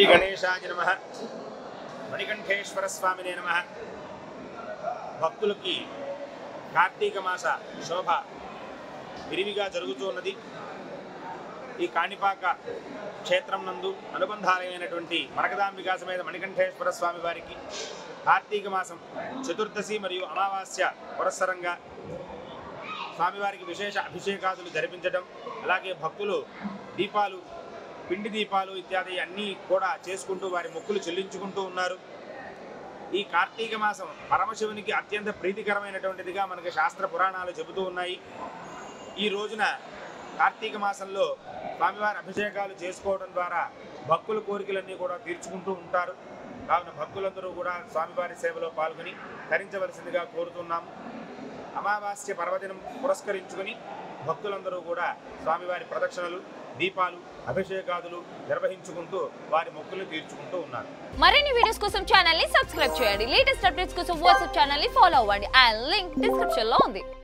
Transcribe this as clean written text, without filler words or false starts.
శ్రీ గణేశాయ నమః. మణికంఠేశ్వర స్వామినే నమః. భక్తులకి కార్తీక మాస శోభ విరివిగా జరుగుతూ ఉన్నది. ఈ కాణిపాక క్షేత్రం నందు అనుబంధాలైనటువంటి మరకదాంబికా సమేత మణికంఠేశ్వర స్వామి వారికి కార్తీక మాసం చతుర్దశి మరియు అమావాస్య పురస్సరంగా స్వామివారికి విశేష అభిషేకాదులు జరిపించడం, అలాగే భక్తులు దీపాలు, పిండి దీపాలు ఇత్యాది అన్నీ కూడా చేసుకుంటూ వారి మొక్కులు చెల్లించుకుంటూ ఉన్నారు. ఈ కార్తీక మాసం పరమశివునికి అత్యంత ప్రీతికరమైనటువంటిదిగా మనకి శాస్త్ర పురాణాలు చెబుతూ ఉన్నాయి. ఈ రోజున కార్తీక మాసంలో స్వామివారి అభిషేకాలు చేసుకోవడం ద్వారా భక్తుల కోరికలన్నీ కూడా తీర్చుకుంటూ ఉంటారు. కావున భక్తులందరూ కూడా స్వామివారి సేవలో పాల్గొని తరించవలసిందిగా కోరుతున్నాము. అమావాస్య పర్వదినం పురస్కరించుకొని భక్తులందరూ కూడా స్వామివారి ప్రదక్షిణలు, దీపాలు, అభిషేకాదులు నిర్వహించుకుంటూ వారి మొక్కులు తీర్చుకుంటూ ఉన్నారు. మరిన్ని వీడియోస్ కోసం ఛానల్ ని సబ్స్క్రైబ్ చేయండి. లేటెస్ట్ అప్డేట్స్ కోసం వాట్సాప్ ఛానల్ ని ఫాలో అవ్వండి. ఆ లింక్ డిస్క్రిప్షన్ లో ఉంది.